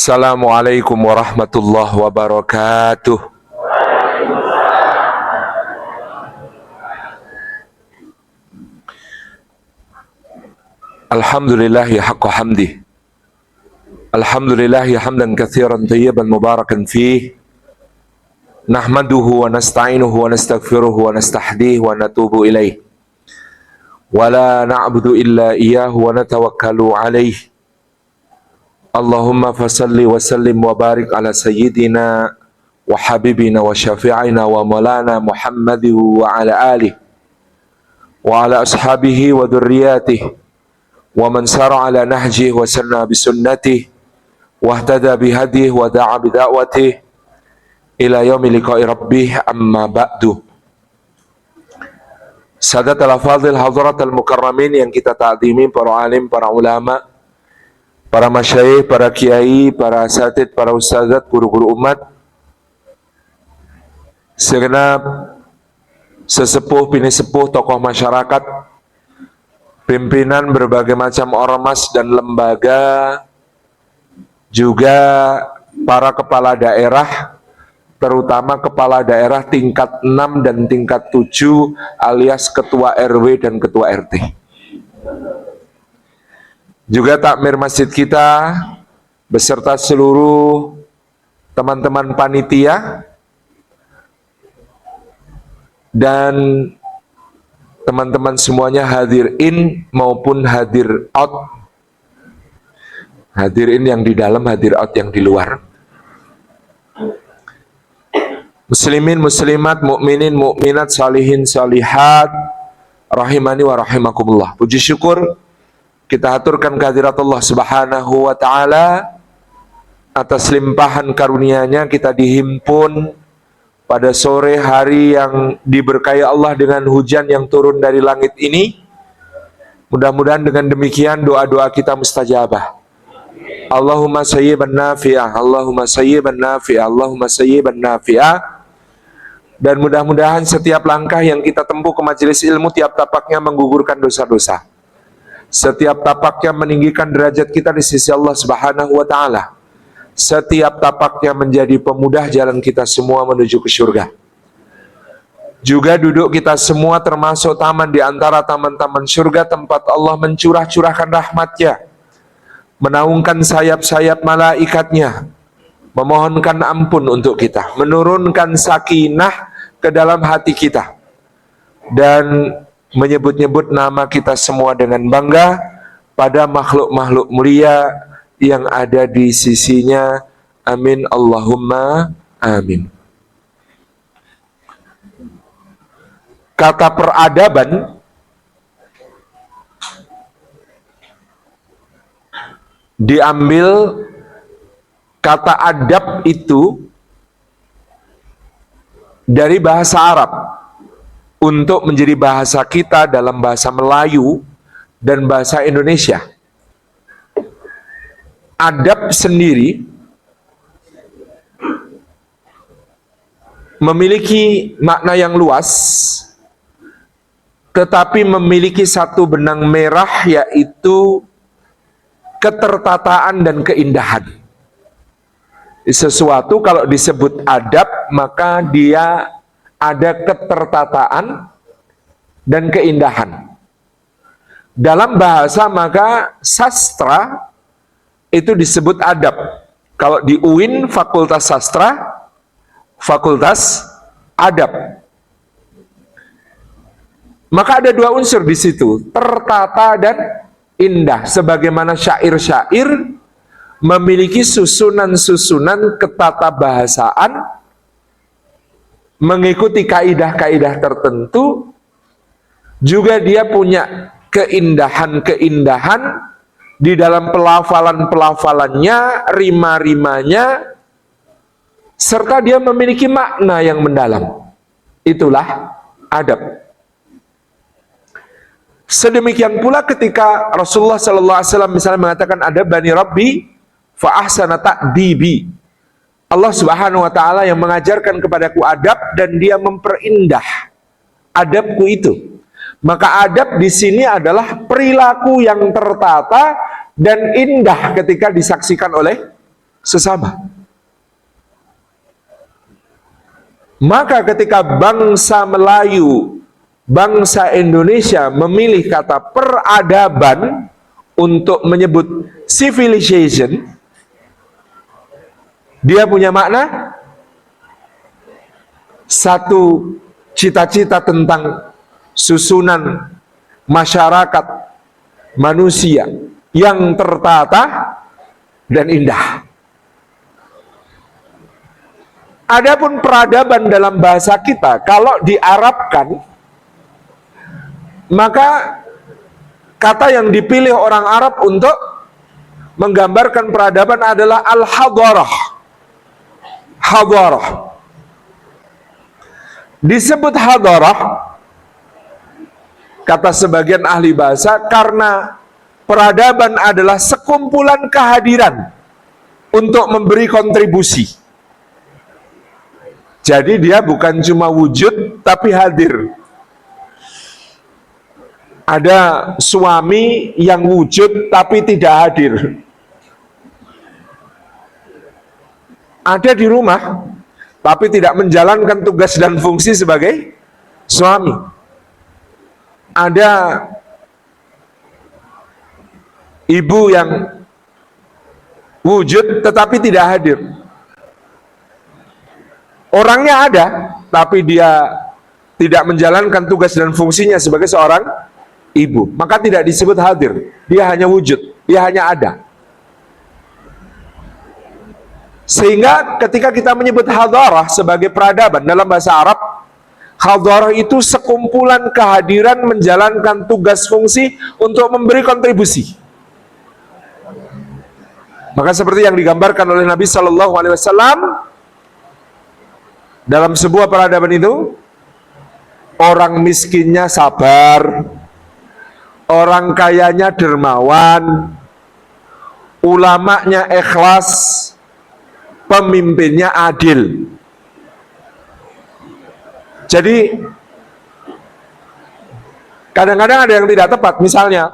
Assalamualaikum warahmatullahi wabarakatuh. Alhamdulillahi haqqa hamdih. Alhamdulillahi hamdan katsiran tayyiban mubarakan fih. Nahmaduhu wa nasta'inuhu wa nastaghfiruhu wa nastahdihi wa natubu ilaih. Wa la na'budu illa iyyahu wa natawakkalu alaih. Allahumma fasalli wa sallim wa barik ala sayyidina wa habibina wa syafi'ina wa maulana Muhammadihi wa ala alihi wa ala ashabihi wa dhurriyyatihi wa man sara ala nahjihi wa sanna bi sunnatihi wa ihtada bi hadihi wa da'a bi da'watihi ila yaumi liqa'i rabbih, amma ba'du. Sadat al-fadhil hadrat al-mukarramin yang kita ta'zimi, para alim, para ulama, para masyayikh, para kiai, para asatid, para ustazat, guru-guru umat, segenap sesepuh, bini sepuh, tokoh masyarakat, pimpinan berbagai macam ormas dan lembaga, juga para kepala daerah, terutama kepala daerah tingkat 6 dan tingkat 7 alias ketua RW dan ketua RT. Juga takmir masjid kita beserta seluruh teman-teman panitia dan teman-teman semuanya hadir in maupun hadir out. Hadir in yang di dalam, hadir out yang di luar. Muslimin, muslimat, mukminin, mukminat, salihin, salihat, rahimani wa rahimakumullah. Puji syukur kita aturkan kehadirat Allah Subhanahu wa ta'ala atas limpahan karunia-Nya kita dihimpun pada sore hari yang diberkahi Allah dengan hujan yang turun dari langit ini. Mudah-mudahan dengan demikian doa-doa kita mustajabah. Allahumma sayyiban nafi'ah, Allahumma sayyiban nafi'ah, Allahumma sayyiban nafi'ah. Dan mudah-mudahan setiap langkah yang kita tempuh ke majelis ilmu, tiap tapaknya menggugurkan dosa-dosa. Setiap tapaknya meninggikan derajat kita di sisi Allah Subhanahu wa ta'ala. Setiap tapaknya menjadi pemudah jalan kita semua menuju ke surga. Juga duduk kita semua termasuk taman di antara taman-taman surga, tempat Allah mencurah-curahkan rahmat-Nya, menaungkan sayap-sayap malaikatnya, memohonkan ampun untuk kita, menurunkan sakinah ke dalam hati kita, dan menyebut-nyebut nama kita semua dengan bangga pada makhluk-makhluk mulia yang ada di sisinya. Amin Allahumma amin. Kata peradaban diambil, kata adab itu dari bahasa Arab untuk menjadi bahasa kita dalam bahasa Melayu dan bahasa Indonesia. Adab sendiri memiliki makna yang luas, tetapi memiliki satu benang merah, yaitu ketertataan dan keindahan. Sesuatu kalau disebut adab, maka dia ada ketertataan dan keindahan. Dalam bahasa maka sastra itu disebut adab. Kalau di UIN Fakultas Sastra, Fakultas Adab. Maka ada dua unsur di situ, tertata dan indah. Sebagaimana syair-syair memiliki susunan-susunan ketatabahasaan, mengikuti kaidah-kaidah tertentu, juga dia punya keindahan-keindahan di dalam pelafalan-pelafalannya, rima-rimanya, serta dia memiliki makna yang mendalam. Itulah adab. Sedemikian pula ketika Rasulullah SAW misalnya mengatakan adabani Rabbi fa ahsana ta'dibi, Allah Subhanahu wa ta'ala yang mengajarkan kepadaku adab dan dia memperindah adabku itu. Maka adab di sini adalah perilaku yang tertata dan indah ketika disaksikan oleh sesama. Maka ketika bangsa Melayu, bangsa Indonesia memilih kata peradaban untuk menyebut civilization, dia punya makna satu, cita-cita tentang susunan masyarakat manusia yang tertata dan indah. Adapun peradaban dalam bahasa kita, kalau diarabkan, maka kata yang dipilih orang Arab untuk menggambarkan peradaban adalah al-hadarah. Hadarah. Disebut hadarah, kata sebagian ahli bahasa, karena peradaban adalah sekumpulan kehadiran untuk memberi kontribusi. Jadi dia bukan cuma wujud, tapi hadir. Ada suami yang wujud, tapi tidak hadir. Ada di rumah, tapi tidak menjalankan tugas dan fungsi sebagai suami. Ada ibu yang wujud, tetapi tidak hadir. Orangnya ada, tapi dia tidak menjalankan tugas dan fungsinya sebagai seorang ibu. Maka tidak disebut hadir. Dia hanya wujud, dia hanya ada. Sehingga ketika kita menyebut hadarah sebagai peradaban dalam bahasa Arab, hadarah itu sekumpulan kehadiran menjalankan tugas fungsi untuk memberi kontribusi. Maka seperti yang digambarkan oleh Nabi Shallallahu Alaihi Wasallam, dalam sebuah peradaban itu, orang miskinnya sabar, orang kayanya dermawan, ulamanya ikhlas, pemimpinnya adil. Jadi kadang-kadang ada yang tidak tepat, misalnya,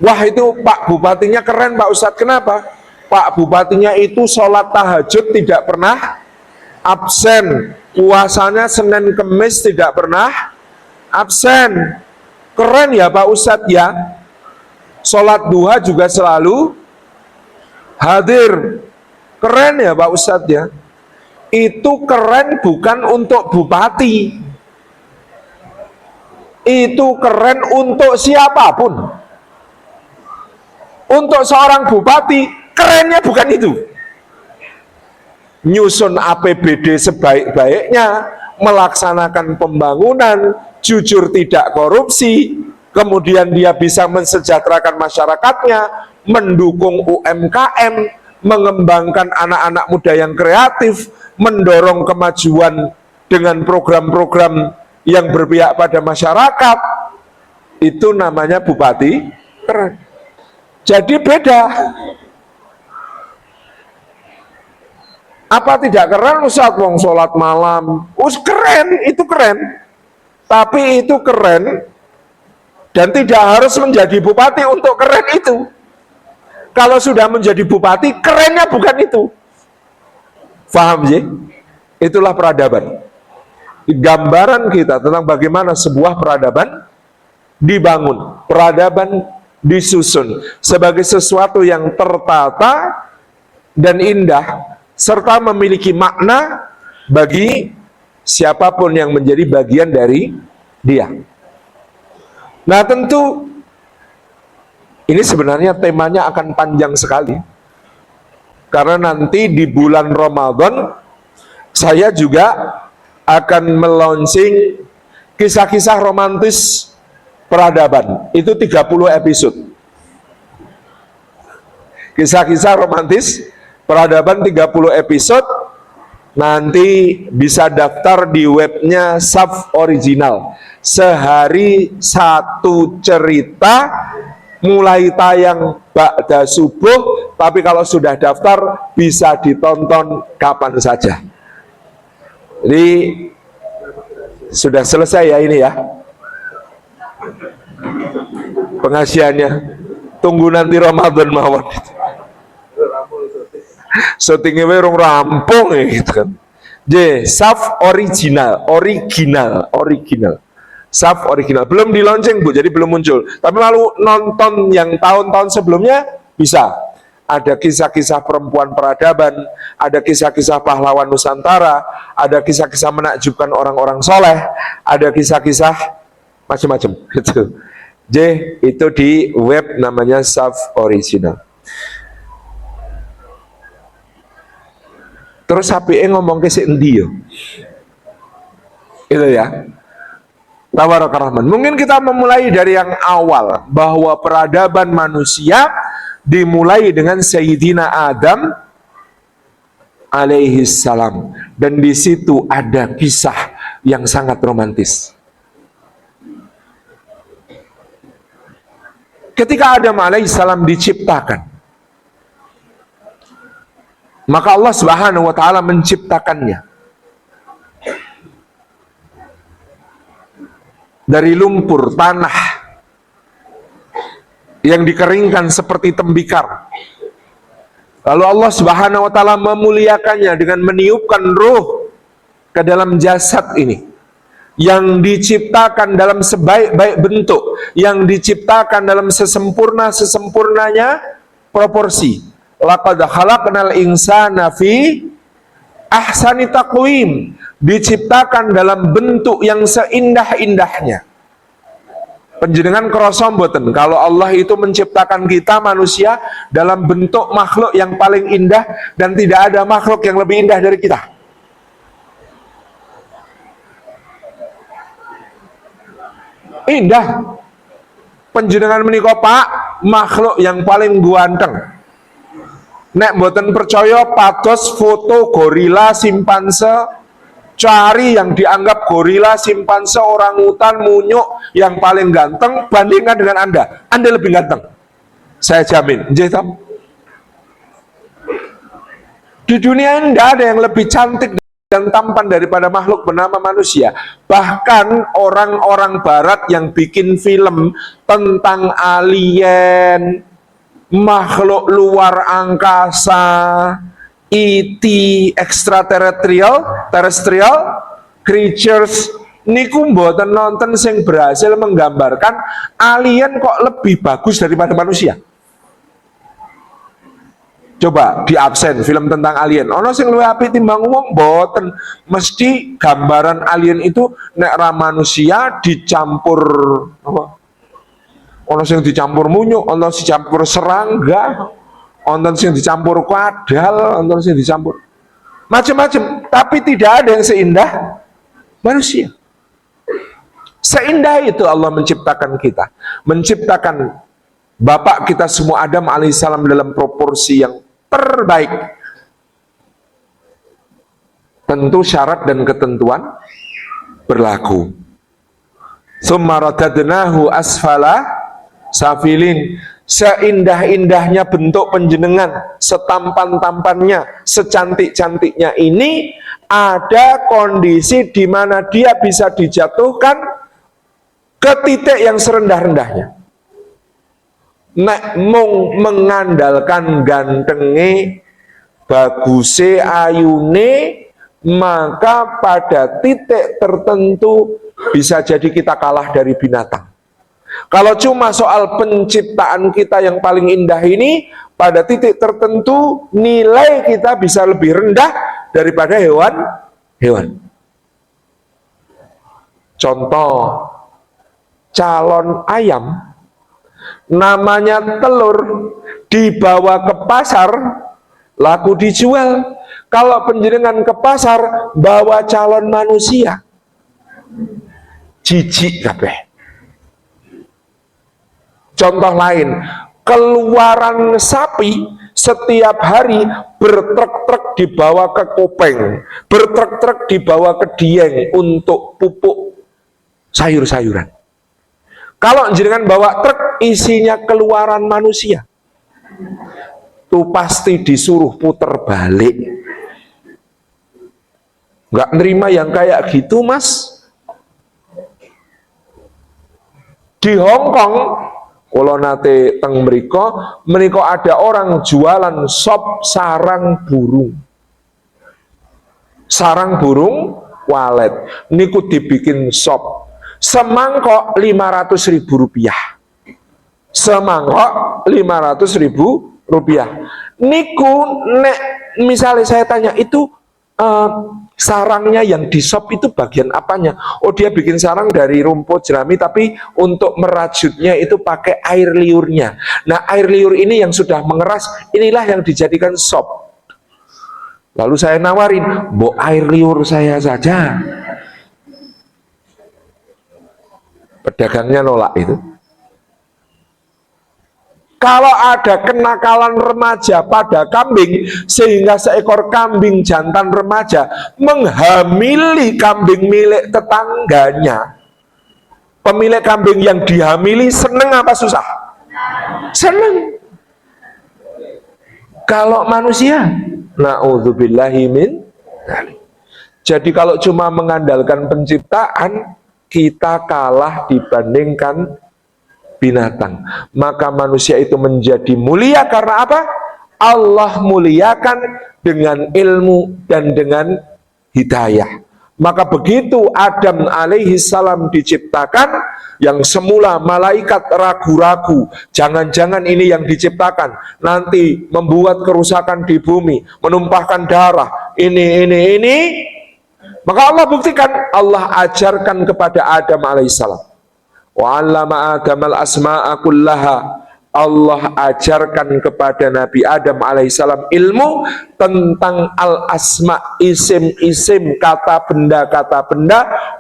wah itu Pak Bupatinya keren Pak Ustadz, kenapa? Pak Bupatinya itu sholat tahajud tidak pernah absen, puasanya Senin Kemis tidak pernah absen. Keren ya Pak Ustadz ya, sholat duha juga selalu hadir. Keren ya Pak Ustadz ya. Itu keren bukan untuk bupati, itu keren untuk siapapun. Untuk seorang bupati, kerennya bukan itu. Nyusun APBD sebaik-baiknya, melaksanakan pembangunan, jujur tidak korupsi, kemudian dia bisa mensejahterakan masyarakatnya, mendukung UMKM, mengembangkan anak-anak muda yang kreatif, mendorong kemajuan dengan program-program yang berpihak pada masyarakat. Itu namanya bupati keren. Jadi beda. Apa tidak keren Ustaz wong sholat malam? Keren, itu keren. Tapi itu keren dan tidak harus menjadi bupati untuk keren itu. Kalau sudah menjadi bupati, kerennya bukan itu. Faham sih? Itulah peradaban. Gambaran kita tentang bagaimana sebuah peradaban dibangun, peradaban disusun sebagai sesuatu yang tertata dan indah, serta memiliki makna bagi siapapun yang menjadi bagian dari dia. Nah tentu ini sebenarnya temanya akan panjang sekali, karena nanti di bulan Ramadan saya juga akan melaunching kisah-kisah romantis peradaban. Itu 30 episode. Kisah-kisah romantis peradaban 30 episode. Nanti bisa daftar di webnya Saf Original. Sehari satu cerita, mulai tayang ba'da subuh, tapi kalau sudah daftar bisa ditonton kapan saja. Jadi sudah selesai ya ini ya pengajiannya. Tunggu nanti Ramadan mawon. syutingnya rong rampung ya gitu kan. J, saf original. Saf original. Belum di launching Bu, jadi belum muncul. Tapi lalu nonton yang tahun-tahun sebelumnya bisa. Ada kisah-kisah perempuan peradaban, ada kisah-kisah pahlawan Nusantara, ada kisah-kisah menakjubkan orang-orang soleh, ada kisah-kisah macam-macam. Itu. J, itu di web namanya Saf Original. Terus HPE ngomong ke si endi yo. Itu ya. Tabarakar-Rahman. Mungkin kita memulai dari yang awal, bahwa peradaban manusia dimulai dengan Sayyidina Adam alaihi salam, dan di situ ada kisah yang sangat romantis. Ketika Adam alaihi salam diciptakan, maka Allah Subhanahu wa taala menciptakannya dari lumpur tanah yang dikeringkan seperti tembikar. Lalu Allah Subhanahu wa taala memuliakannya dengan meniupkan ruh ke dalam jasad ini, yang diciptakan dalam sebaik-baik bentuk, yang diciptakan dalam sesempurnanya proporsi. Laqad khalaqnal insana fi ahsani taqwim, diciptakan dalam bentuk yang seindah-indahnya. Panjenengan krasa mboten kalau Allah itu menciptakan kita manusia dalam bentuk makhluk yang paling indah, dan tidak ada makhluk yang lebih indah dari kita. Indah. Panjenengan menika Pak, makhluk yang paling ganteng. Nek mboten percaya, pados foto gorila, simpanse, cari yang dianggap gorila, simpanse, orangutan, munyuk yang paling ganteng, bandingkan dengan Anda lebih ganteng. Saya jamin. Di dunia ini tidak ada yang lebih cantik dan tampan daripada makhluk bernama manusia. Bahkan orang-orang barat yang bikin film tentang alien, makhluk luar angkasa, ET, extraterrestrial, terrestrial creatures, niku mboten nonton sing berhasil menggambarkan alien kok lebih bagus daripada manusia. Coba di absen film tentang alien, ono sing luwih apik timbang wong, mboten. Mesti gambaran alien itu nek ra manusia dicampur apa? Ono sing dicampur munyuk, ono sing dicampur serangga, ono sing dicampur kadal, ono sing dicampur macam-macam, tapi tidak ada yang seindah manusia. Seindah itu Allah menciptakan kita, menciptakan bapak kita semua Adam alaihissalam dalam proporsi yang terbaik. Tentu syarat dan ketentuan berlaku. Tsumma radadnahu asfala safilin. Seindah-indahnya bentuk panjenengan, setampan-tampannya, secantik-cantiknya ini, ada kondisi di mana dia bisa dijatuhkan ke titik yang serendah-rendahnya. Nek mung mengandalkan gantenge, baguse, ayune, maka pada titik tertentu bisa jadi kita kalah dari binatang. Kalau cuma soal penciptaan kita yang paling indah ini, pada titik tertentu nilai kita bisa lebih rendah daripada hewan. Contoh, calon ayam namanya telur, dibawa ke pasar laku dijual. Kalau panjenengan ke pasar bawa calon manusia, jijik kabeh. Contoh lain, keluaran sapi setiap hari bertrek-trek dibawa ke Kopeng, bertrek-trek dibawa ke Dieng untuk pupuk sayur-sayuran. Kalau jenengan bawa truk isinya keluaran manusia, tuh pasti disuruh puter balik. Nggak nerima yang kayak gitu, Mas. Di Hong Kong, Kula nate teng mriko ada orang jualan sop sarang burung. Sarang burung walet niku dibikin sop. Semangkok 500.000 rupiah. Semangkok 500.000 rupiah. Niku nek misalnya saya tanya itu sarangnya yang di sop itu bagian apanya? Oh, dia bikin sarang dari rumput jerami, tapi untuk merajutnya itu pakai air liurnya. Nah, air liur ini yang sudah mengeras, inilah yang dijadikan sop. Lalu saya nawarin, "Mbok air liur saya saja." Pedagangnya nolak itu. Kalau ada kenakalan remaja pada kambing, sehingga seekor kambing jantan remaja menghamili kambing milik tetangganya, pemilik kambing yang dihamili seneng apa susah? Seneng. Kalau manusia, na'udzubillahi min dzalik. Jadi kalau cuma mengandalkan penciptaan, kita kalah dibandingkan binatang. Maka manusia itu menjadi mulia karena apa? Allah muliakan dengan ilmu dan dengan hidayah. Maka begitu Adam alaihi salam diciptakan, yang semula malaikat ragu-ragu, jangan-jangan ini yang diciptakan nanti membuat kerusakan di bumi, menumpahkan darah, ini. Maka Allah buktikan, Allah ajarkan kepada Adam alaihissalam. Wa 'allama Adam al-asma'a kullaha. Allah ajarkan kepada Nabi Adam alaihissalam ilmu tentang al-asma, isim-isim, kata benda,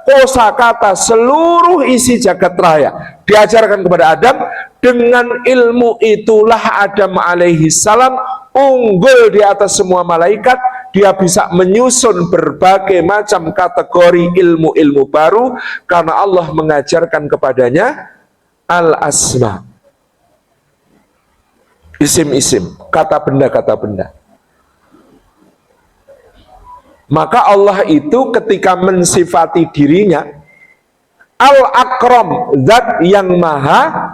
kosakata, seluruh isi jagat raya diajarkan kepada Adam. Dengan ilmu itulah Adam alaihissalam unggul di atas semua malaikat. Dia bisa menyusun berbagai macam kategori ilmu-ilmu baru karena Allah mengajarkan kepadanya al-asma, isim-isim, kata benda. Maka Allah itu ketika mensifati dirinya al-akram, zat yang maha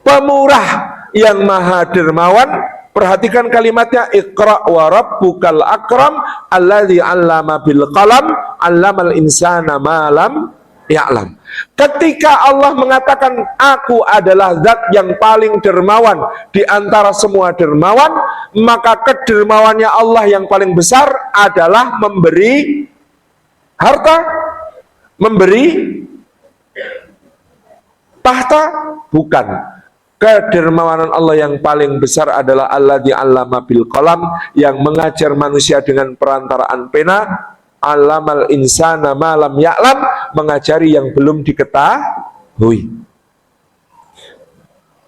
pemurah, yang maha dermawan. Perhatikan kalimatnya, Iqra wa rabbukal akram alladzi 'allama bil qalam 'allamal insana ma lam ya'lam. Ketika Allah mengatakan aku adalah zat yang paling dermawan di antara semua dermawan, maka kedermawannya Allah yang paling besar adalah memberi harta, memberi tahta, bukan. Kedermawanan Allah yang paling besar adalah alladzi 'allama bil qalam, yang mengajar manusia dengan perantaraan pena, 'allamal insana ma lam ya'lam, mengajari yang belum diketahui.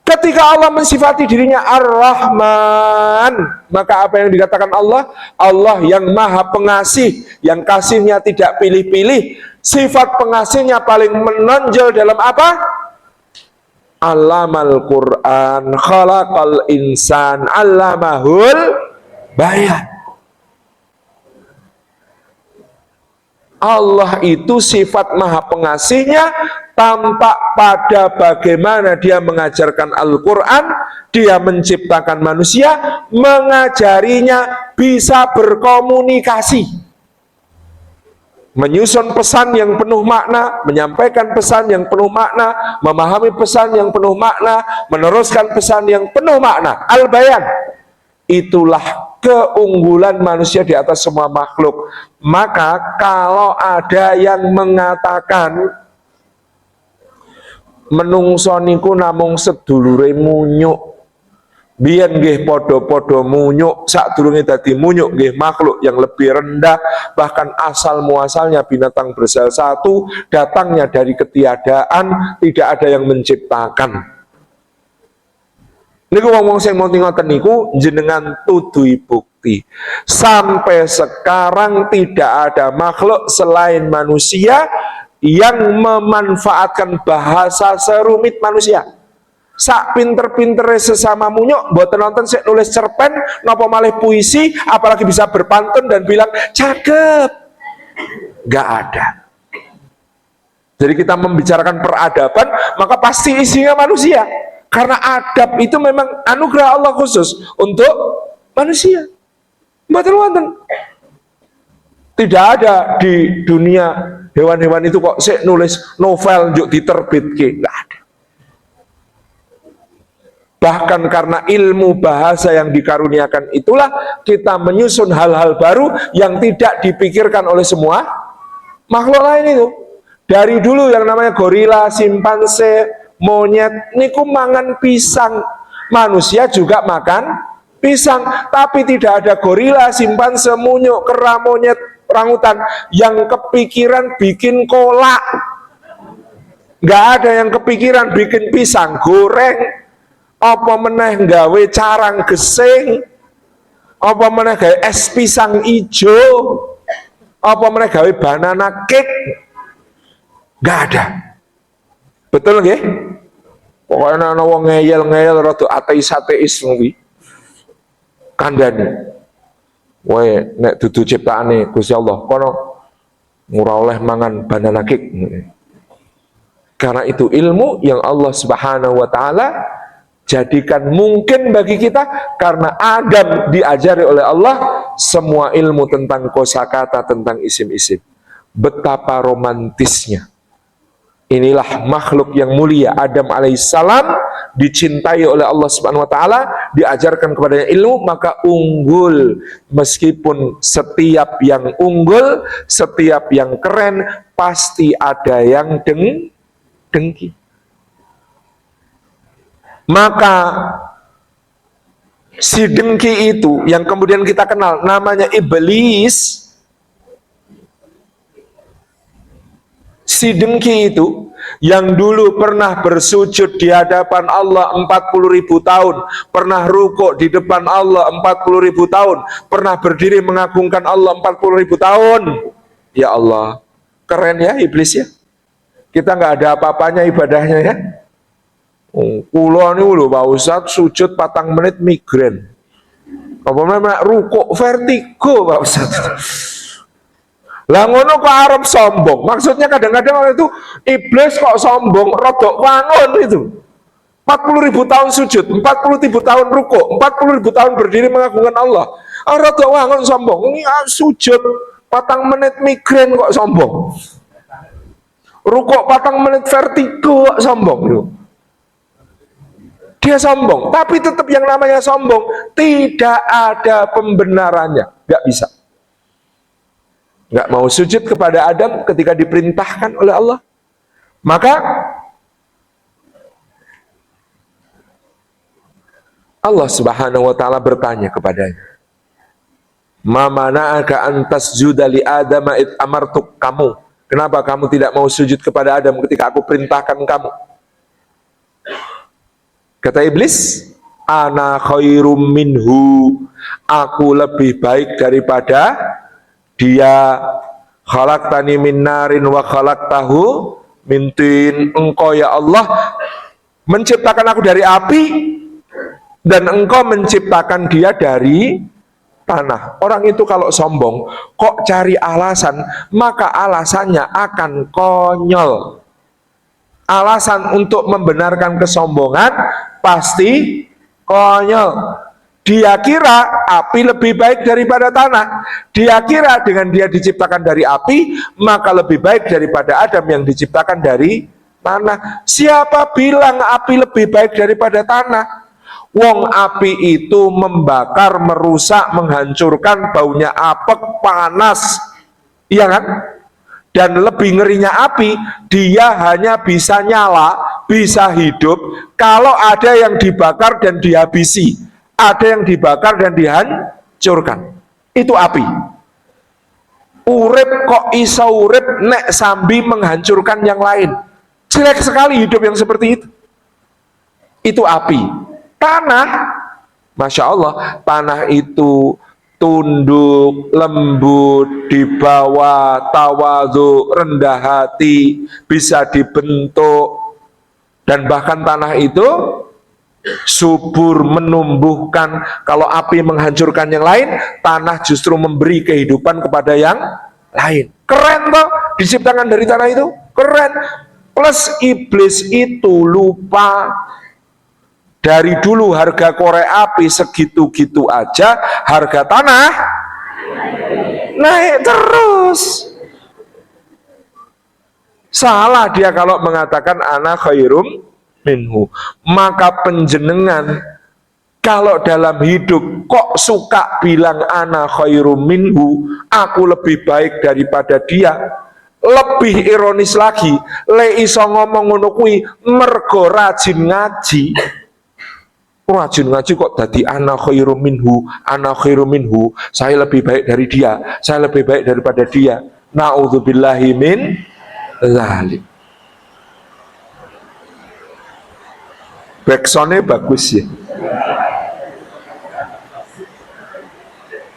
Ketika Allah mensifati dirinya Ar-Rahman, maka apa yang dikatakan Allah? Allah yang maha pengasih, yang kasihnya tidak pilih-pilih. Sifat pengasihnya paling menonjol dalam apa? Allamal Quran, khalaqal insan, allamahul bayan. Allah itu sifat maha pengasihnya tampak pada bagaimana dia mengajarkan Al-Quran, dia menciptakan manusia, mengajarinya bisa berkomunikasi, menyusun pesan yang penuh makna, menyampaikan pesan yang penuh makna, memahami pesan yang penuh makna, meneruskan pesan yang penuh makna. Al-Bayan, itulah keunggulan manusia di atas semua makhluk. Maka kalau ada yang mengatakan menungso niku namung sedulure munyuk, biyen nggih padha-padha munyuk, sadurunge dadi munyuk nggih makhluk yang lebih rendah, bahkan asal muasalnya binatang bersel satu, datangnya dari ketiadaan, tidak ada yang menciptakan. Niku wong-wong sing mau ngoten niku jenengan tudui bukti. Sampai sekarang tidak ada makhluk selain manusia yang memanfaatkan bahasa serumit manusia. Sak pinter-pintere sesama munyuk, mboten nonton sik nulis cerpen, napa malih puisi, apalagi bisa berpantun dan bilang cakep. Gak ada. Jadi kita membicarakan peradaban, maka pasti isinya manusia. Karena adab itu memang anugerah Allah khusus untuk manusia. Betul. Tidak ada di dunia hewan-hewan itu kok nulis novel njuk diterbitke, enggak ada. Bahkan karena ilmu bahasa yang dikaruniakan itulah kita menyusun hal-hal baru yang tidak dipikirkan oleh semua makhluk lain itu. Dari dulu yang namanya gorila, simpanse, monyet, niku mangan pisang. Manusia juga makan pisang, tapi tidak ada gorila, simpanse, munyuk, kera, monyet, orangutan yang kepikiran bikin kolak. Nggak ada yang kepikiran bikin pisang goreng, apa meneh gawe carang gesing, apa meneh gawe es pisang ijo, apa meneh gawe banana cake. Nggak ada. Betul nggih? Pokoknya ana wong ngeyel-ngeyel rada ateis-ateis kuwi. Kandhani. Wae nek dudu ciptaane Gusti Allah, kono ora oleh mangan banana cake. Karena itu ilmu yang Allah Subhanahu wa taala jadikan mungkin bagi kita karena Adam diajari oleh Allah semua ilmu tentang kosakata, tentang isim-isim. Betapa romantisnya. Inilah makhluk yang mulia, Adam alaihissalam, dicintai oleh Allah Subhanahu wa taala, diajarkan kepadanya ilmu, maka unggul. Meskipun setiap yang unggul, setiap yang keren, pasti ada yang dengki. Maka si dengki itu yang kemudian kita kenal namanya iblis. Si dengki itu yang dulu pernah bersujud di hadapan Allah 40.000 tahun, pernah rukuk di depan Allah 40.000 tahun, pernah berdiri mengagungkan Allah 40.000 tahun. Ya Allah, keren ya iblis ya. Kita nggak ada apa-apanya ibadahnya ya. Kulo niku lho Pak Ustadz sujud 4 menit migrain. Apa namanya rukuk vertigo Pak Ustadz. Lah ngono kok arep sombong. Maksudnya kadang-kadang orang itu iblis kok sombong, rodok wangun itu. 40.000 tahun sujud, 40.000 tahun rukuk, 40.000 tahun berdiri mengagungkan Allah. Rodok wangun sombong. Ini sujud 4 menit migrain kok sombong. Rukuk 4 menit vertigo kok sombong itu. Dia sombong, tapi tetap yang namanya sombong tidak ada pembenarannya, nggak bisa. Nggak mau sujud kepada Adam ketika diperintahkan oleh Allah. Maka Allah Subhanahu wa taala bertanya kepadanya, "Ma mana'aka an tasjuda li Adama id amartuk?" Kamu, kenapa kamu tidak mau sujud kepada Adam ketika aku perintahkan kamu? Kata iblis, "Ana khairum minhu." Aku lebih baik daripada dia. Khalaqtani min narin wa khalaqtahu min tin. Engkau ya Allah menciptakan aku dari api dan engkau menciptakan dia dari tanah. Orang itu kalau sombong kok cari alasan, maka alasannya akan konyol. Alasan untuk membenarkan kesombongan pasti konyol. Dia kira api lebih baik daripada tanah. Dia kira dengan dia diciptakan dari api, maka lebih baik daripada Adam yang diciptakan dari tanah. Siapa bilang api lebih baik daripada tanah? Wong api itu membakar, merusak, menghancurkan, baunya apek, panas. Iya kan? Dan lebih ngerinya api, dia hanya bisa nyala, bisa hidup kalau ada yang dibakar dan dihabisi. Ada yang dibakar dan dihancurkan. Itu api. Urip kok iso urip nek sambi menghancurkan yang lain. Jelek sekali hidup yang seperti itu. Itu api. Tanah, Masya Allah, tanah itu tunduk, lembut, dibawa, tawadhu, rendah hati, bisa dibentuk. Dan bahkan tanah itu subur, menumbuhkan. Kalau api menghancurkan yang lain, tanah justru memberi kehidupan kepada yang lain. Keren toh diciptakan dari tanah itu, keren. Plus iblis itu lupa dari dulu harga korek api segitu-gitu aja, harga tanah naik terus. Salah dia kalau mengatakan ana khairum minhu. Maka penjenengan kalau dalam hidup kok suka bilang ana khairum minhu, aku lebih baik daripada dia. Lebih ironis lagi, le iso ngomong ngono kuwi mergo rajin ngaji. Rajin ngaji kok dadi ana khairum minhu, ana khairum minhu, saya lebih baik dari dia, saya lebih baik daripada dia. Naudzubillahi min dzalik. Backsoundnya bagus ya.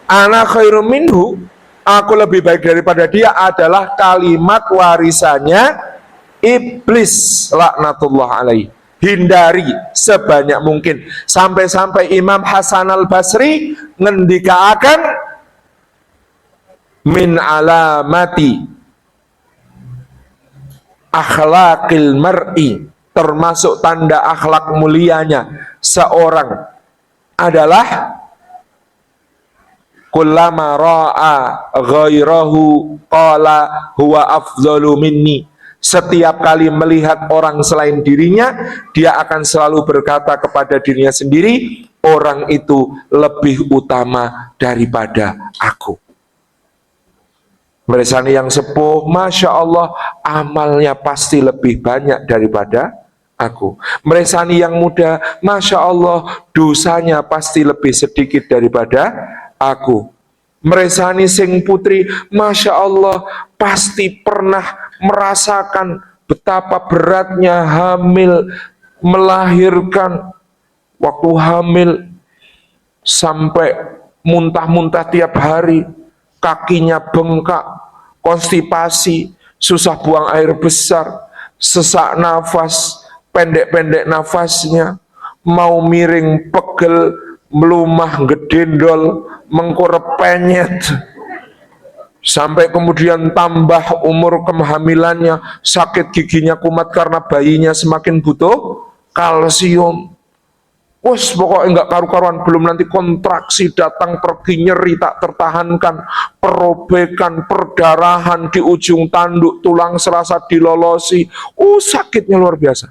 Ana khairum minhu, aku lebih baik daripada dia adalah kalimat warisannya iblis laknatullah alaih. Hindari sebanyak mungkin. Sampai-sampai Imam Hasan al-Basri ngendikaaken min alamati akhlaqil mar'i, termasuk tanda akhlak mulianya seorang adalah kullama ra'a ghairahu qala huwa afdalu minni. Setiap kali melihat orang selain dirinya, dia akan selalu berkata kepada dirinya sendiri, orang itu lebih utama daripada aku. Meresani yang sepuh, Masya Allah, amalnya pasti lebih banyak daripada aku. Meresani yang muda, Masya Allah, dosanya pasti lebih sedikit daripada aku. Meresani sing putri, Masya Allah, pasti pernah merasakan betapa beratnya hamil, melahirkan. Waktu hamil sampai muntah-muntah tiap hari, kakinya bengkak, konstipasi, susah buang air besar, sesak nafas, pendek-pendek nafasnya, mau miring pegel, melumah gedendol, mengkorep penyet, sampai kemudian tambah umur kehamilannya, sakit giginya kumat karena bayinya semakin butuh kalsium. Wes pokoknya enggak karu-karuan, belum nanti kontraksi datang pergi, nyeri tak tertahankan, perobekan, perdarahan di ujung tanduk, tulang serasa dilolosi. Sakitnya luar biasa.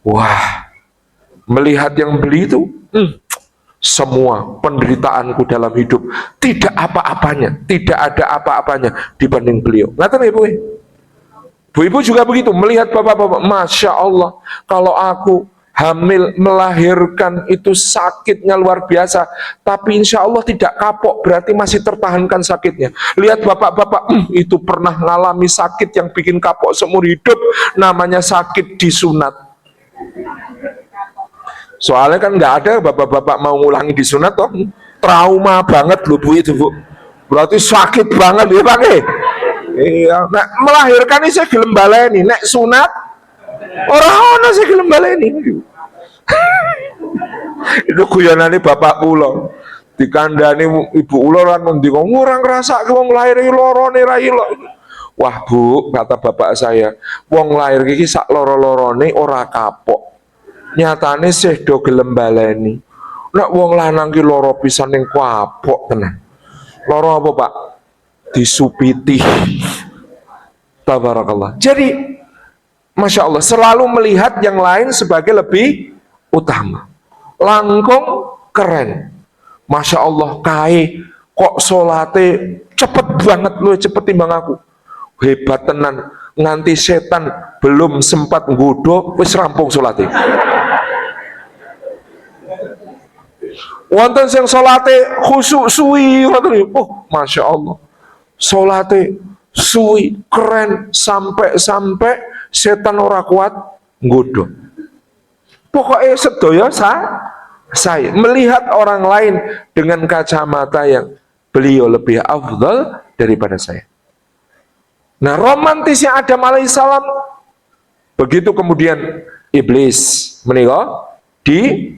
Wah, melihat yang beli itu, semua penderitaanku dalam hidup tidak apa-apanya, tidak ada apa-apanya dibanding beliau. Ngerti ibu? Ibu juga begitu, melihat bapak-bapak, Masya Allah, kalau aku hamil melahirkan itu sakitnya luar biasa, tapi insya Allah tidak kapok, berarti masih tertahankan sakitnya. Lihat bapak-bapak, itu pernah ngalami sakit yang bikin kapok seumur hidup, namanya sakit disunat. Soalnya kan nggak ada bapak-bapak mau ngulangi disunat toh, trauma banget loh bu itu bu, berarti sakit banget ya pak. Iya, nah, melahirkan ini saya gelem baleni, nek sunat orang saya gelem baleni. Itu guyonane bapak kula. Dikandani ibu kula lan ngendi kok ora ngrasake wong lahir iki lorone ra ilok. Wah, Bu, kata bapak saya, wong lahir iki sak loro-lorone ora kapok. Nyatane sih do gelem baleni. Nek wong lanang ki loro pisan ning kapok tenan. Loro apa, Pak? Disupiti. Tabarakallah. Jadi Masya Allah, selalu melihat yang lain sebagai lebih utama. Langkung keren. Masya Allah, kae kok solate cepet banget lu, cepet timbang aku. Hebat tenan, nganti setan belum sempat nggodho wis rampung solate. Wonten sing salate khusyuk suwi, Masya Allah, salate suwi keren sampai setan ora kuat nggodho. Pokoknya sedaya saya melihat orang lain dengan kacamata yang beliau lebih afdal daripada saya. Nah, romantisnya Adam alaihissalam, begitu kemudian iblis menika di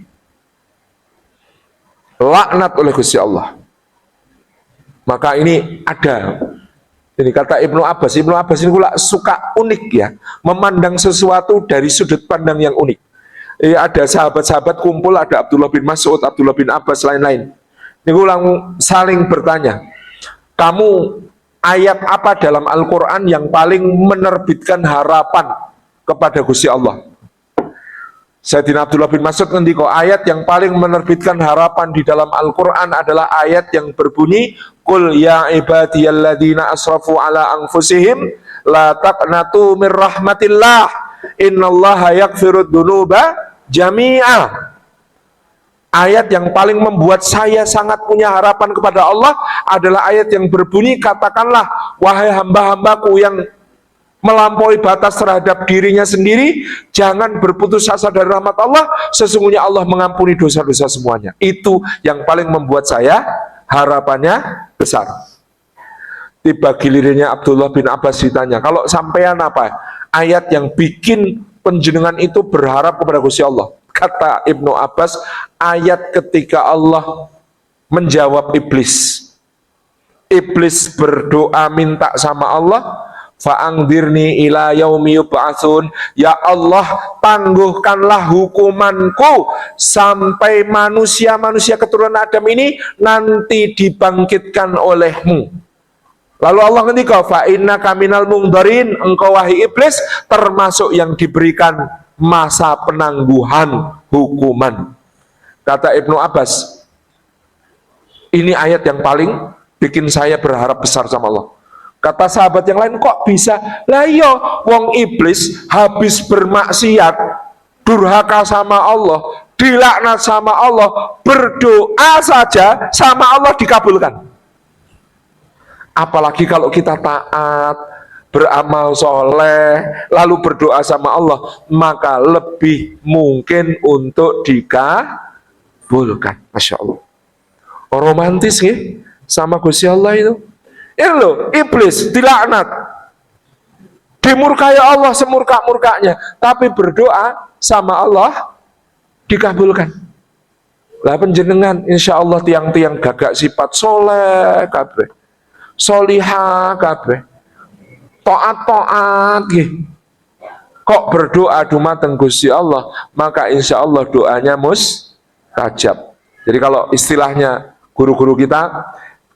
laknat oleh Gusti Allah. Maka ini ada Ini kata Ibnu Abbas ini suka unik ya, memandang sesuatu dari sudut pandang yang unik. Ada sahabat-sahabat kumpul, ada Abdullah bin Mas'ud, Abdullah bin Abbas, lain-lain. Ini ulang saling bertanya, kamu ayat apa dalam Al-Quran yang paling menerbitkan harapan kepada Gusti Allah? Sayyidina Abdullah bin Mas'ud ngendiko, ayat yang paling menerbitkan harapan di dalam Al-Quran adalah ayat yang berbunyi, Qul ya ibadiyalladzina asrafu ala anfusihim la taqnatu mir rahmatillah innallaha yaghfirud dunuba jami'ah. Ayat yang paling membuat saya sangat punya harapan kepada Allah adalah ayat yang berbunyi, katakanlah wahai hamba-hambaku yang melampaui batas terhadap dirinya sendiri, jangan berputus asa dari rahmat Allah, sesungguhnya Allah mengampuni dosa-dosa semuanya. Itu yang paling membuat saya harapannya besar. Tiba gilirannya Abdullah bin Abbas ditanya, kalau sampean apa ayat yang bikin penjenengan itu berharap kepada Gusti Allah? Kata Ibnu Abbas, ayat ketika Allah menjawab iblis. Iblis berdoa minta sama Allah, fa'angdirni ila yaumi yub'atsun, ya Allah tangguhkanlah hukumanku sampai manusia-manusia keturunan Adam ini nanti dibangkitkan olehmu. Lalu Allah ngendika, fa innaka minal mungdarin, engkau wahai iblis termasuk yang diberikan masa penangguhan hukuman. Kata Ibnu Abbas, ini ayat yang paling bikin saya berharap besar sama Allah. Kata sahabat yang lain, kok bisa? Lah iya, wong iblis habis bermaksiat, durhaka sama Allah, dilaknat sama Allah, berdoa saja sama Allah dikabulkan. Apalagi kalau kita taat, beramal soleh, lalu berdoa sama Allah, maka lebih mungkin untuk dikabulkan. Masya Allah. Romantis ya sama Gusti Allah itu. Ini loh, iblis dilaknat, dimurkai Allah semurka-murkanya, tapi berdoa sama Allah dikabulkan. Lah penjenengan insya Allah tiang-tiang gagak sifat soleh kabeh, solihah kabeh, taat gitu. Kok berdoa dumateng Gusti Allah, maka insya Allah doanya mustajab. Jadi kalau istilahnya guru-guru kita,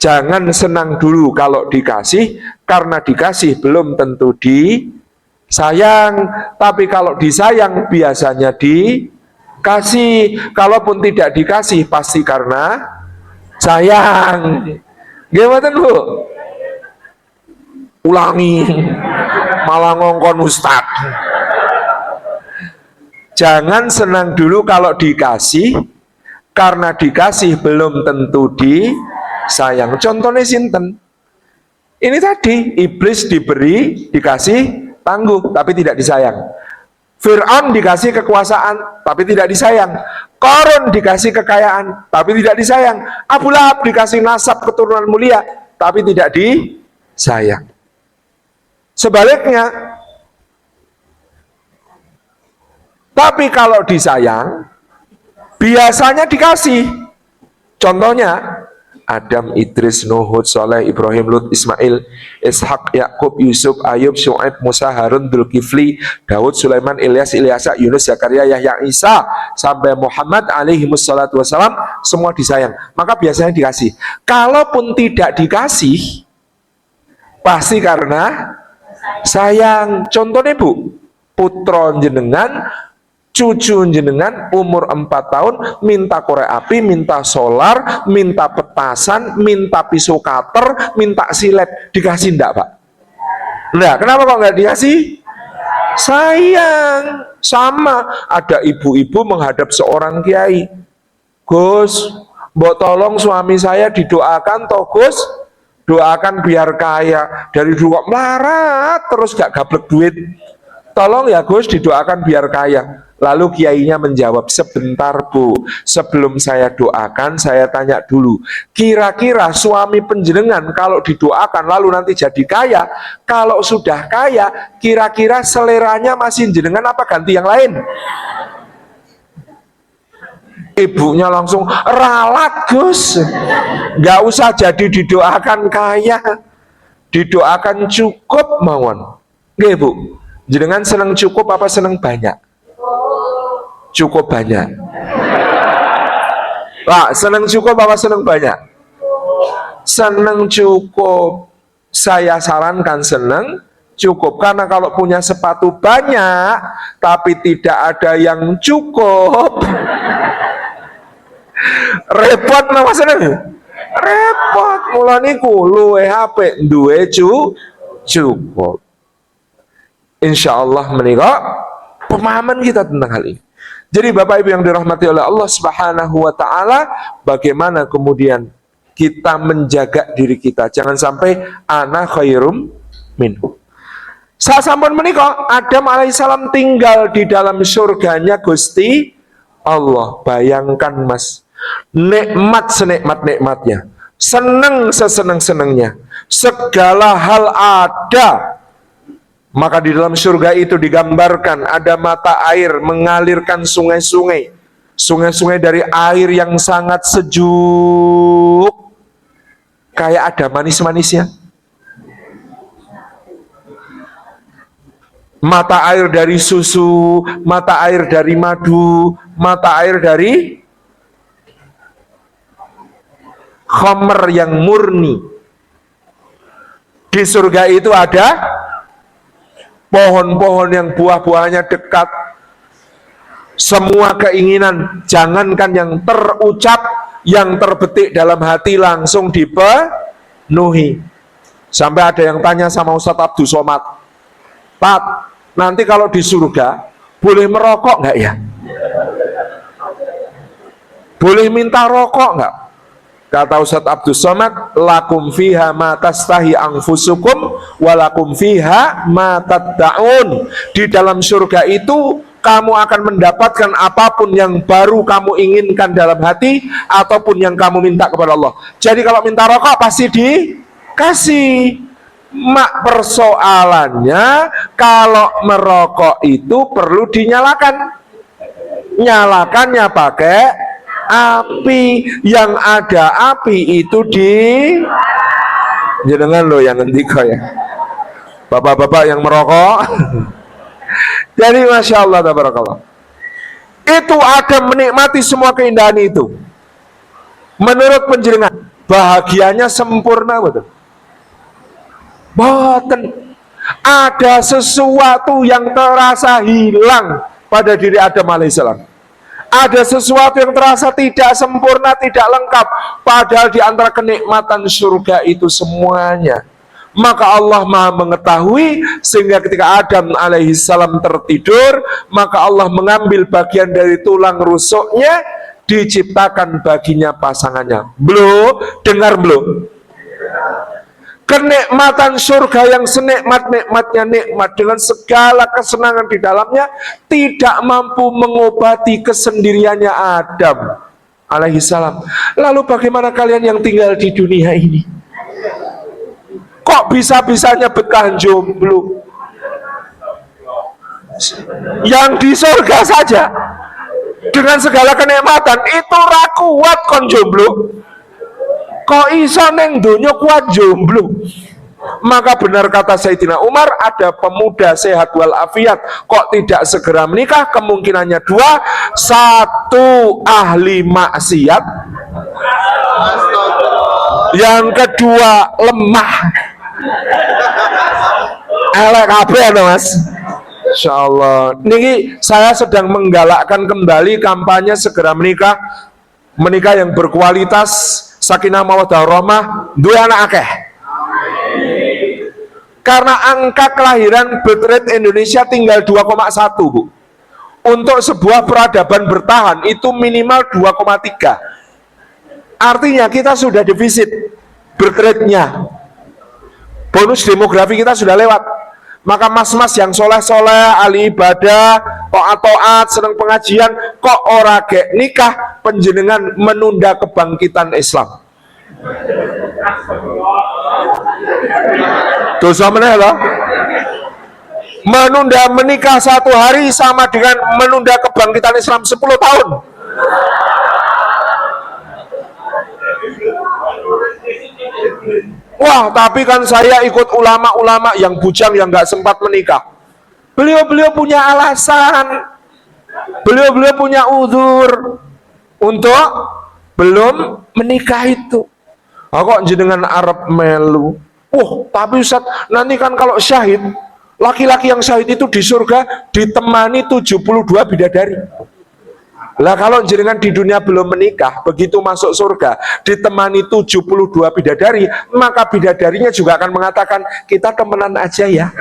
jangan senang dulu kalau dikasih, karena dikasih belum tentu disayang. Tapi kalau disayang biasanya dikasih. Kalaupun tidak dikasih pasti karena sayang. Gimana Bu? Ulangi, malah ngongkon Ustad. Jangan senang dulu kalau dikasih, karena dikasih belum tentu disayang. Contohnya sinten? Ini tadi, iblis dikasih tangguh, tapi tidak disayang. Fir'aun dikasih kekuasaan, tapi tidak disayang. Qarun dikasih kekayaan, tapi tidak disayang. Abu Lahab dikasih nasab keturunan mulia, tapi tidak disayang. Sebaliknya, tapi kalau disayang, biasanya dikasih. Contohnya, Adam, Idris, Nuh, Hud, Saleh, Ibrahim, Lut, Ismail, Ishak, Yakub, Yusuf, Ayub, Syuaib, Musa, Harun, Dzulkifli, Daud, Sulaiman, Ilyas, Ilyasa, Yunus, Zakaria, Yahya, Isa, sampai Muhammad alaihi wassalatu wassalam, semua disayang. Maka biasanya dikasih. Kalaupun tidak dikasih, pasti karena sayang. Contohnya Bu, putra jenengan, cucu jenengan umur 4 tahun minta korek api, minta solar, minta petasan, minta pisau cutter, minta silet, dikasih enggak Pak? Nah, kenapa kok enggak dikasih? Sayang. Sama, ada ibu-ibu menghadap seorang kiai, Gus, mbok tolong suami saya didoakan toh Gus, doakan biar kaya. Dari dulu kok melarat terus gak gablek duit, tolong ya Gus didoakan biar kaya. Lalu kiainya menjawab, sebentar Bu, sebelum saya doakan, saya tanya dulu, kira-kira suami penjenengan kalau didoakan lalu nanti jadi kaya, kalau sudah kaya, kira-kira seleranya masih jenengan apa ganti yang lain? Ibunya langsung, ralat Gus, nggak usah jadi didoakan kaya, didoakan cukup mawon. Nggih Bu, jenengan seneng cukup apa seneng banyak? Cukup banyak. Pak, seneng cukup apa seneng banyak? Seneng cukup. Saya sarankan seneng cukup, karena kalau punya sepatu banyak tapi tidak ada yang cukup, repot nama seneng. Repot, mula niku luwe HP duwe cukup. Insyaallah menika pemahaman kita tentang hal ini. Jadi Bapak Ibu yang dirahmati oleh Allah Subhanahu wa taala, bagaimana kemudian kita menjaga diri kita, jangan sampai ana khairum minhu. Sasampun menika Adam alaihissalam tinggal di dalam surganya Gusti Allah. Bayangkan Mas, nikmat senikmat-nikmatnya, seneng seseneng-senengnya, segala hal ada. Maka di dalam surga itu digambarkan ada mata air mengalirkan sungai-sungai. Sungai-sungai dari air yang sangat sejuk, kayak ada manis-manisnya. Mata air dari susu, mata air dari madu, mata air dari khamr yang murni. Di surga itu ada pohon-pohon yang buah-buahnya dekat. Semua keinginan, jangankan yang terucap, yang terbetik dalam hati langsung dipenuhi. Sampai ada yang tanya sama Ustadz Abdul Somad, Pak, nanti kalau di surga boleh merokok nggak ya? Boleh minta rokok nggak? Kata Ustadz Abdul Somad, lakum fiha ma tastahi anfusukum walakum fiha ma tad'un. Di dalam surga itu kamu akan mendapatkan apapun yang baru kamu inginkan dalam hati ataupun yang kamu minta kepada Allah. Jadi kalau minta rokok pasti dikasih. Mak, persoalannya kalau merokok itu perlu dinyalakan. Nyalakannya pakai api. Yang ada api itu di jenengan loh yang ngendika ya, bapak-bapak yang merokok. Jadi Masya Allah tabarakallah, itu ada menikmati semua keindahan itu. Menurut penjenengan bahagianya sempurna betul? Boten. Ada sesuatu yang terasa hilang pada diri Adam alaihissalam. Ada sesuatu yang terasa tidak sempurna, tidak lengkap. Padahal di antara kenikmatan surga itu semuanya. Maka Allah Maha mengetahui, sehingga ketika Adam alaihissalam tertidur, maka Allah mengambil bagian dari tulang rusuknya, diciptakan baginya pasangannya. Belum? Dengar belum? Kenikmatan surga yang senikmat-nikmatnya nikmat dengan segala kesenangan di dalamnya tidak mampu mengobati kesendiriannya Adam alaihissalam. Lalu bagaimana kalian yang tinggal di dunia ini? Kok bisa-bisanya betah jomblo? Yang di surga saja dengan segala kenikmatan itu ra kuat kon jomblo. Kok iso neng donya kuat jomblo? Maka benar kata Sayyidina Umar, ada pemuda sehat walafiat kok tidak segera menikah, kemungkinannya dua. Satu, ahli maksiat. Yang kedua, lemah. Elek kabeh to Mas. Insyaallah. Niki saya sedang menggalakkan kembali kampanye segera menikah. Menikah yang berkualitas, sakinah mawaddah warahmah, duwe anak akeh. Karena angka kelahiran birth rate Indonesia tinggal 2,1 Bu. Untuk sebuah peradaban bertahan itu minimal 2,3. Artinya kita sudah defisit birth rate-nya. Bonus demografi kita sudah lewat. Maka mas-mas yang soleh-soleh, ahli ibadah, to'at-to'at, seneng pengajian, kok ora gek nikah, penjenengan menunda kebangkitan Islam. Dosa meneh loh. Menunda menikah 1 hari sama dengan menunda kebangkitan Islam 10 tahun. Wah, tapi kan saya ikut ulama-ulama yang bujang yang nggak sempat menikah. Beliau-beliau punya alasan, beliau-beliau punya uzur untuk belum menikah itu. Kok jenengan Arab melu? Tapi Ustaz, nanti kan kalau syahid, laki-laki yang syahid itu di surga ditemani 72 bidadari. Lah kalau jenengan di dunia belum menikah, begitu masuk surga ditemani 72 bidadari, maka bidadarinya juga akan mengatakan, kita temenan aja ya.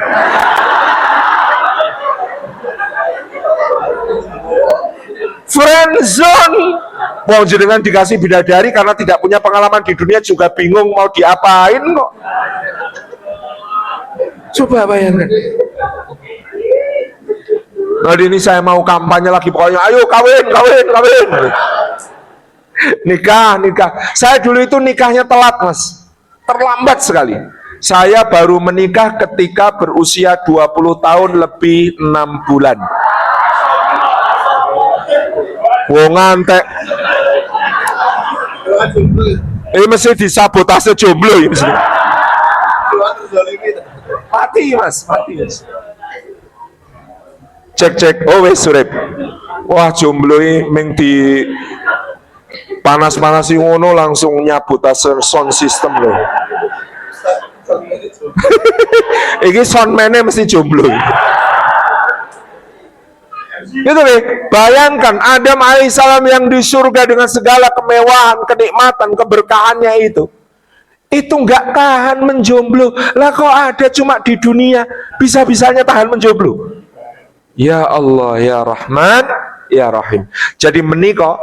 Friendzone. Wong jenengan dikasih bidadari karena tidak punya pengalaman di dunia juga bingung mau diapain kok. Coba bayangkan. Nah ini saya mau kampanye lagi, pokoknya ayo kawin. Nikah. Saya dulu itu nikahnya telat mas, terlambat sekali. Saya baru menikah ketika berusia 20 tahun lebih 6 bulan. Ngantek. Ini mesti disabotase jomblo ya mesti. Mati mas. Cek, wes surip. Wah jomblo ini meng di panas-panasi ngono langsung nyabut sound system loh. Ini soundman-nya mesti jomblo. Gitu nih, bayangkan Adam alaihissalam yang di surga dengan segala kemewahan, kenikmatan, keberkahannya itu nggak tahan menjomblo. Lah kok ada cuma di dunia bisa-bisanya tahan menjomblo? Ya Allah, ya Rahman, ya Rahim. Jadi menikah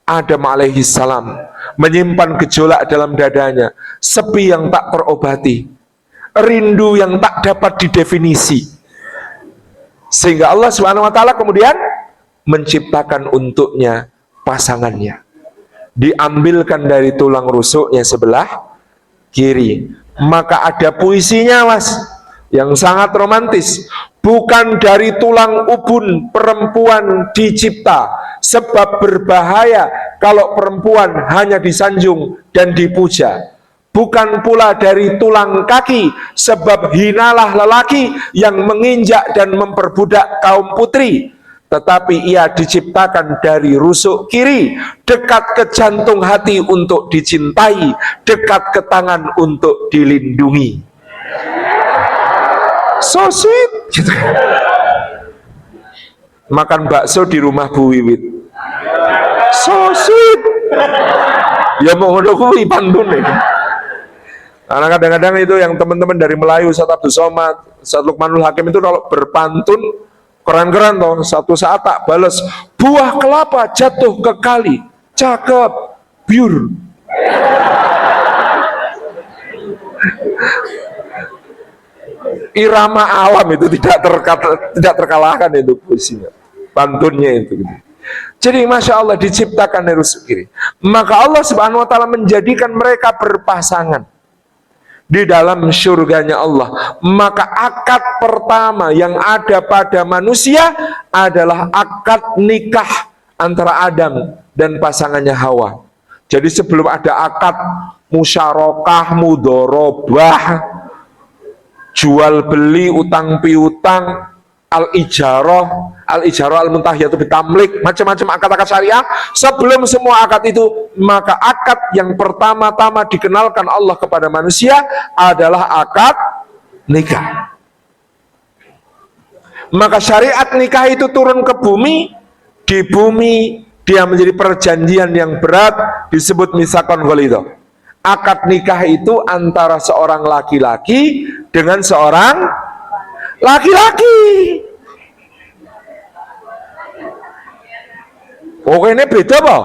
Adam alaihissalam menyimpan gejolak dalam dadanya, sepi yang tak terobati, rindu yang tak dapat didefinisi, sehingga Allah Subhanahu wa taala kemudian menciptakan untuknya pasangannya. Diambilkan dari tulang rusuknya sebelah kiri. Maka ada puisinya mas, yang sangat romantis. Bukan dari tulang ubun perempuan dicipta, sebab berbahaya kalau perempuan hanya disanjung dan dipuja. Bukan pula dari tulang kaki, sebab hinalah lelaki yang menginjak dan memperbudak kaum putri. Tetapi ia diciptakan dari rusuk kiri, dekat ke jantung hati untuk dicintai, dekat ke tangan untuk dilindungi. So sweet gitu. Makan bakso di rumah Bu Wiwit, so sweet. Ya mau ngono kuwi pantune. Karena kadang-kadang itu yang teman-teman dari Melayu, Ustaz Abdul Somad, Ustaz Lukmanul Hakim itu kalau berpantun keren-keren toh. Satu saat tak bales, buah kelapa jatuh ke kali, cakep, biur. Irama alam itu tidak terkalahkan itu puisinya, pantunnya itu gitu. Jadi masya Allah diciptakan dari rusuk kiri. Maka Allah Subhanahu wa taala menjadikan mereka berpasangan di dalam surganya Allah. Maka akad pertama yang ada pada manusia adalah akad nikah antara Adam dan pasangannya Hawa. Jadi sebelum ada akad musyarakah, mudharabah, jual beli, utang piutang, al-ijarah al-muntahiyatu bitamlik, macam-macam akad-akad syariah. Sebelum semua akad itu, maka akad yang pertama-tama dikenalkan Allah kepada manusia adalah akad nikah. Maka syariat nikah itu turun ke bumi. Di bumi dia menjadi perjanjian yang berat, disebut mitsaqan ghalidha. Akad nikah itu antara seorang laki-laki dengan seorang laki-laki. Oke, ini beda Pak.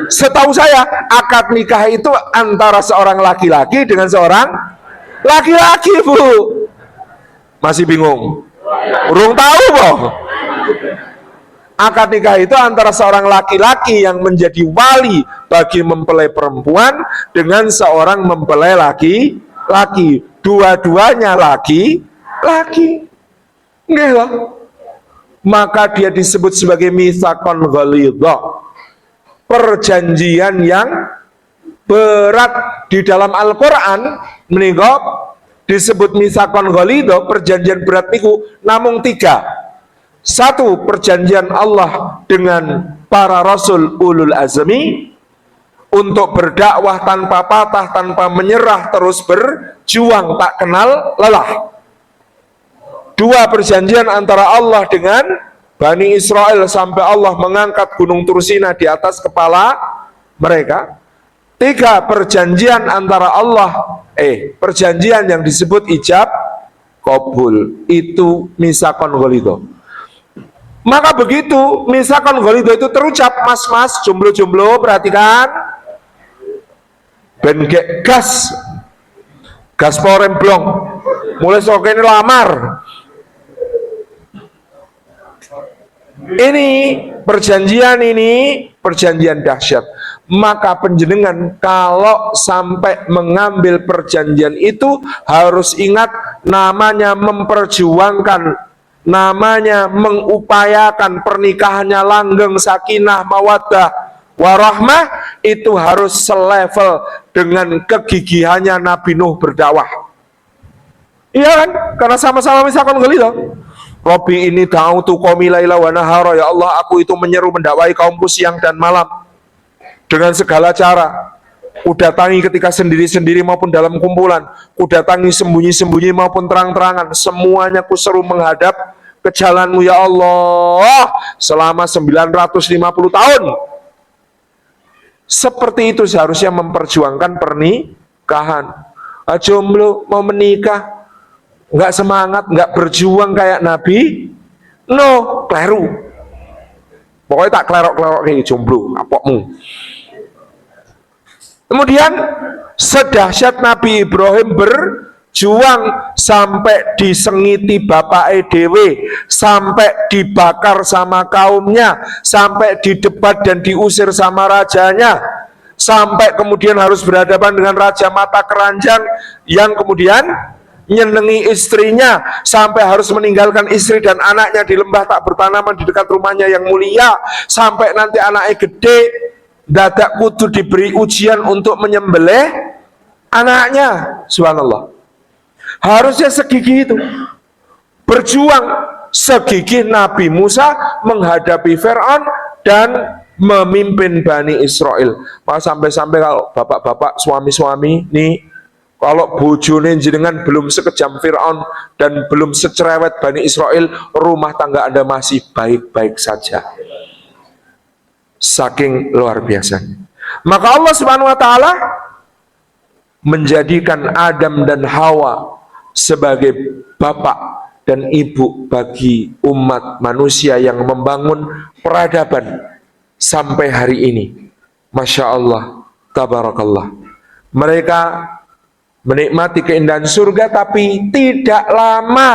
Setahu saya akad nikah itu antara seorang laki-laki dengan seorang laki-laki Bu. Masih bingung? Urung tahu Pak. Akad nikah itu antara seorang laki-laki yang menjadi wali bagi mempelai perempuan dengan seorang mempelai laki-laki. Dua-duanya laki-laki. Nggih lah. Maka dia disebut sebagai mitsaqan ghalidha. Perjanjian yang berat di dalam Al-Quran menika disebut mitsaqon ghalidho, perjanjian berat niku namung 3. Satu, perjanjian Allah dengan para rasul ulul azmi untuk berdakwah tanpa patah, tanpa menyerah, terus berjuang tak kenal lelah. 2, perjanjian antara Allah dengan Bani Israel sampai Allah mengangkat gunung Tursina di atas kepala mereka. 3, perjanjian antara Allah perjanjian yang disebut ijab qabul, itu mitsaqon ghalidho. Maka begitu mitsaqon ghalidho itu terucap, mas-mas, jomblo-jomblo, perhatikan, ben gas poremblong, mulai sok ini lamar. Ini perjanjian dahsyat. Maka panjenengan kalau sampai mengambil perjanjian itu harus ingat, namanya memperjuangkan, namanya mengupayakan pernikahannya langgeng, sakinah, mawaddah, warahmah, itu harus selevel dengan kegigihannya Nabi Nuh berdakwah. Iya kan? Karena sama-sama mitsaqon ghalidho. Robbi ini da'utu qaumi laila wa nahara, ya Allah, aku itu menyeru mendakwai kaumku siang dan malam dengan segala cara. Kudatangi ketika sendiri-sendiri maupun dalam kumpulan, kudatangi sembunyi-sembunyi maupun terang-terangan, semuanya kuseru menghadap ke jalanmu ya Allah selama 950 tahun. Seperti itu seharusnya memperjuangkan pernikahan. Jomblo mau menikah nggak semangat, nggak berjuang kayak Nabi, no, kleru. Pokoknya tak klerok-klerok kayak jomblo, apokmu. Kemudian sedahsyat Nabi Ibrahim berjuang sampai disengiti bapak dewe, sampai dibakar sama kaumnya, sampai didebat dan diusir sama rajanya, sampai kemudian harus berhadapan dengan raja mata keranjang yang kemudian nyenengi istrinya, sampai harus meninggalkan istri dan anaknya di lembah tak bertanaman di dekat rumahnya yang mulia, sampai nanti anaknya gede, dadak kudu diberi ujian untuk menyembelih anaknya. Subhanallah. Harusnya segigih itu, berjuang segigih Nabi Musa menghadapi Fir'aun dan memimpin Bani Israel. Sampai-sampai kalau bapak-bapak, suami-suami nih, kalau bojone jenengan belum sekejam Fir'aun dan belum secerewet Bani Israel, rumah tangga Anda masih baik-baik saja. Saking luar biasa. Maka Allah Subhanahu wa taala menjadikan Adam dan Hawa sebagai bapak dan ibu bagi umat manusia yang membangun peradaban sampai hari ini. Masya Allah, tabarakallah. Mereka menikmati keindahan surga, tapi tidak lama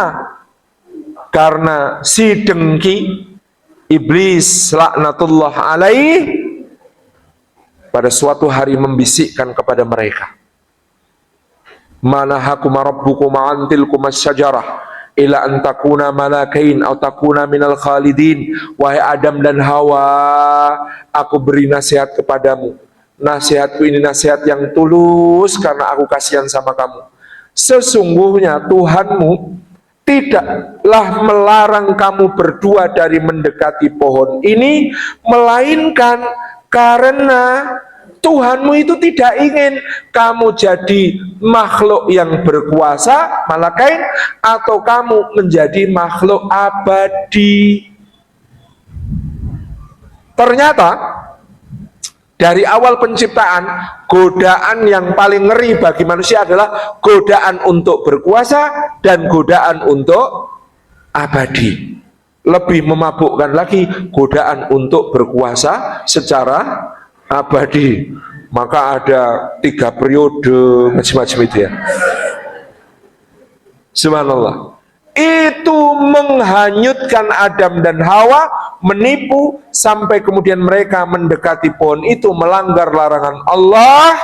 karena si dengki iblis laknatullah alaih pada suatu hari membisikkan kepada mereka, manahakuma rabbukuma antilkuma syajarah ila antakuna malakain atau takuna minal khalidin. Wahai Adam dan Hawa, aku beri nasihat kepadamu. Nasihatku ini nasihat yang tulus karena aku kasihan sama kamu. Sesungguhnya Tuhanmu tidaklah melarang kamu berdua dari mendekati pohon ini, melainkan karena Tuhanmu itu tidak ingin kamu jadi makhluk yang berkuasa, malakain, atau kamu menjadi makhluk abadi. Ternyata dari awal penciptaan, godaan yang paling ngeri bagi manusia adalah godaan untuk berkuasa dan godaan untuk abadi. Lebih memabukkan lagi godaan untuk berkuasa secara abadi. Maka ada 3 periode, macam-macam itu ya. Subhanallah. Itu menghanyutkan Adam dan Hawa, menipu sampai kemudian mereka mendekati pohon itu, melanggar larangan Allah.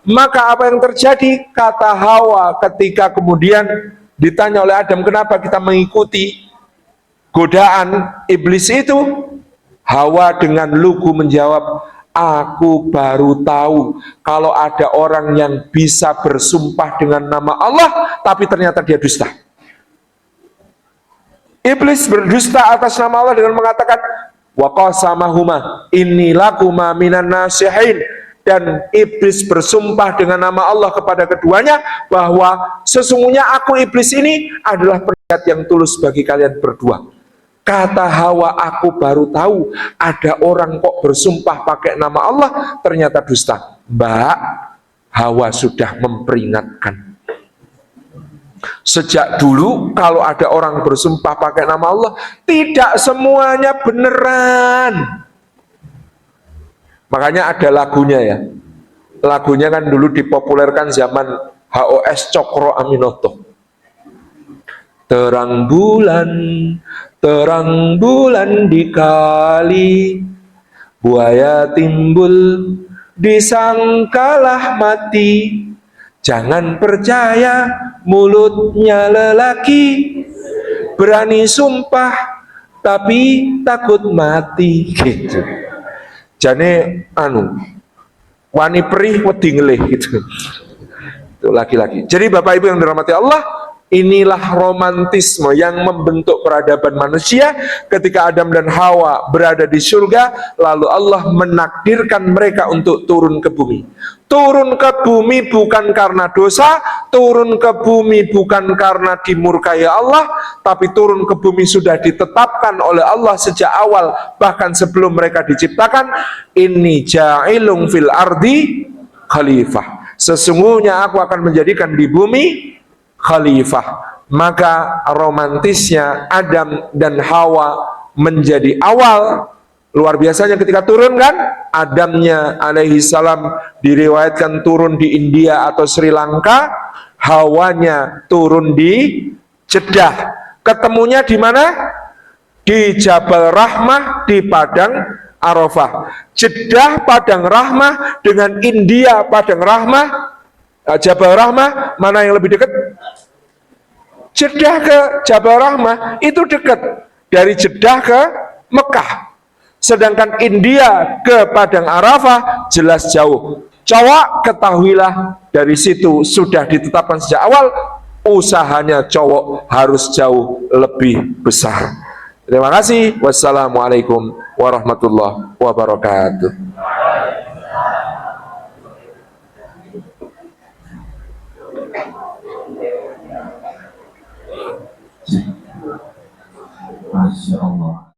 Maka apa yang terjadi? Kata Hawa ketika kemudian ditanya oleh Adam, kenapa kita mengikuti godaan iblis itu? Hawa dengan lugu menjawab, Aku baru tahu kalau ada orang yang bisa bersumpah dengan nama Allah tapi ternyata dia dusta. Iblis berdusta atas nama Allah dengan mengatakan wa qasamahuma inni lakuma minan nasihin, dan iblis bersumpah dengan nama Allah kepada keduanya bahwa sesungguhnya aku iblis ini adalah penasihat yang tulus bagi kalian berdua. Kata Hawa, aku baru tahu ada orang kok bersumpah pakai nama Allah ternyata dusta. Mbak, Hawa sudah memperingatkan. Sejak dulu kalau ada orang bersumpah pakai nama Allah, tidak semuanya beneran. Makanya ada lagunya ya. Lagunya kan dulu dipopulerkan zaman HOS Cokro Aminoto. Terang bulan dikali, buaya timbul, disangkalah mati. Jangan percaya mulutnya lelaki, berani sumpah tapi takut mati. Gitu. Jane wani perih wedi ngelih gitu. Itu laki-laki. Jadi Bapak Ibu yang dirahmati Allah, inilah romantisme yang membentuk peradaban manusia ketika Adam dan Hawa berada di surga, lalu Allah menakdirkan mereka untuk turun ke bumi. Turun ke bumi bukan karena dosa, turun ke bumi bukan karena dimurkai Allah, tapi turun ke bumi sudah ditetapkan oleh Allah sejak awal, bahkan sebelum mereka diciptakan. Inni ja'ilung fil ardi khalifah. Sesungguhnya aku akan menjadikan di bumi khalifah. Maka romantisnya Adam dan Hawa menjadi awal. Luar biasanya ketika turun kan, Adamnya alaihi salam diriwayatkan turun di India atau Sri Lanka, Hawanya turun di Jeddah. Ketemunya di mana? Di Jabal Rahmah, di Padang Arafah. Jeddah Padang Rahmah dengan India Padang Rahmah, Jabal Rahmah, mana yang lebih dekat? Jeddah ke Jabal Rahmah itu dekat, dari Jeddah ke Mekah. Sedangkan India ke Padang Arafah jelas jauh. Cowok, ketahuilah dari situ sudah ditetapkan sejak awal, usahanya cowok harus jauh lebih besar. Terima kasih. Wassalamualaikum warahmatullahi wabarakatuh. Masya Allah.